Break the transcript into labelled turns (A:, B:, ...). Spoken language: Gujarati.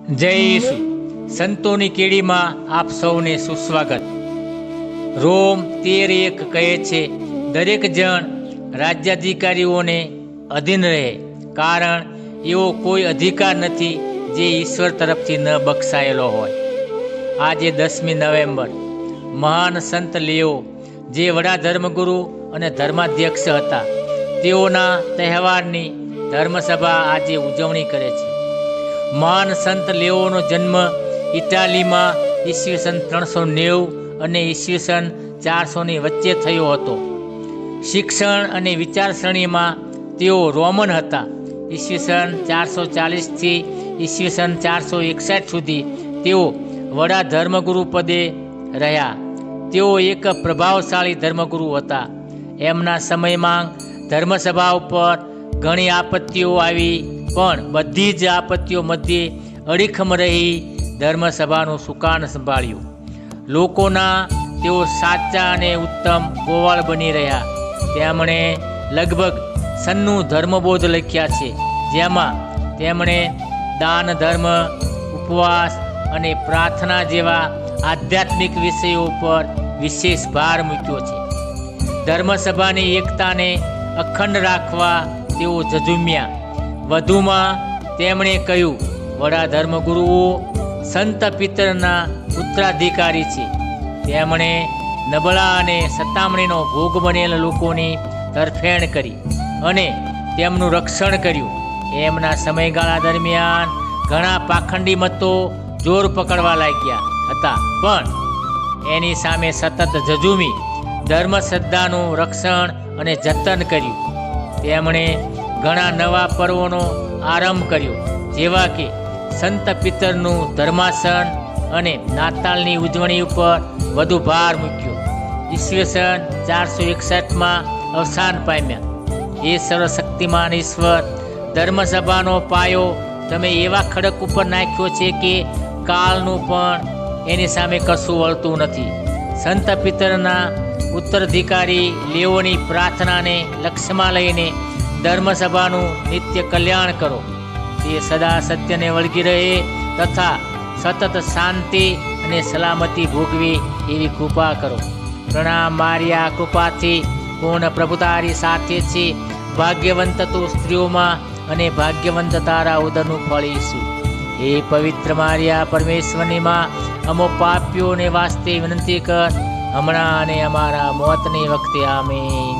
A: જય ઈસુ. સંતોની કેડીમાં આપ સૌને સુસ્વાગત. રોમ 13:1 કહે છે, દરેક જણ રાજ્યાધિકારીઓને અધીન રહે, કારણ એવો કોઈ અધિકાર નથી જે ઈશ્વર તરફથી ન બક્ષાયેલો હોય. આજે 10મી નવેમ્બર મહાન સંત લેઓ, જે વડા ધર્મગુરુ અને ધર્માધ્યક્ષ હતા, તેઓના તહેવારની ધર્મસભા આજે ઉજવણી કરે છે. મહાન સંત લેઓનો જન્મ ઇટાલીમાં ઈસવીસન 390 અને ઈસવીસન 400ની વચ્ચે થયો હતો. શિક્ષણ અને વિચારસરણીમાં તેઓ રોમન હતા. ઈસવીસન 440થી ઈસવીસન 461 સુધી તેઓ વડા ધર્મગુરુ પદે રહ્યા. તેઓ એક પ્રભાવશાળી ધર્મગુરુ હતા. એમના સમયમાં ધર્મસભા ઉપર ઘણી આપત્તિઓ આવી, પણ બધી જ આપત્તિઓ મધ્યે અડીખમ રહી ધર્મસભાનું સુકાન સંભાળ્યું. લોકોના તેઓ સાચા અને ઉત્તમ ગોવાળ બની રહ્યા. તેમણે લગભગ 96 ધર્મબોધ લખ્યા છે, જેમાં તેમણે દાન ધર્મ, ઉપવાસ અને પ્રાર્થના જેવા આધ્યાત્મિક વિષયો પર વિશેષ ભાર મૂક્યો છે. ધર્મસભાની એકતાને અખંડ રાખવા તેઓ ઝઝૂમ્યા. વધુમાં તેમણે કહ્યું, વડા ધર્મગુરુઓ સંત પિતરના ઉત્તરાધિકારી છે. તેમણે નબળા અને સતામણીનો ભોગ બનેલા લોકોની તરફેણ કરી અને તેમનું રક્ષણ કર્યું. એમના સમયગાળા દરમિયાન ઘણા પાખંડી મતો જોર પકડવા લાગ્યા હતા, પણ એની સામે સતત ઝઝૂમી ધર્મશ્રદ્ધાનું રક્ષણ અને જતન કર્યું. તેમણે ઘણા નવા પર્વોનો આરંભ કર્યો, જેવા કે સંત પિતરનું ધર્માસન અને નાતાલની ઉજવણી ઉપર વધુ ભાર મૂક્યો. ઈસવીસન 461માં અવસાન પામ્યા. એ સર્વશક્તિમાન ઈશ્વર, ધર્મસભાનો પાયો તમે એવા ખડક ઉપર નાખ્યો છે કે કાળનું પણ એની સામે કશું વળતું નથી. સંત પિતરના ઉત્તરાધિકારી લેઓની પ્રાર્થનાને લક્ષ્યમાં લઈને ધર્મસભાનું નિત્ય કલ્યાણ કરો. તે સદા સત્યને વળગી રહે તથા સતત શાંતિ અને સલામતી ભોગવી એવી કૃપા કરો. પ્રણામ. મારી આ કૃપાથી પૂર્ણ પ્રભુ તારી સાથે છે. ભાગ્યવંત તું સ્ત્રીઓમાં અને ભાગ્યવંત તારા ઉદરનું ફળ ઈસુ. હે પવિત્ર મારિયા, પરમેશ્વરની માં, અમો પાપીઓને વાસ્તે વિનંતી કર, હમણાં અને અમારા મોતની વખતે. આમીન.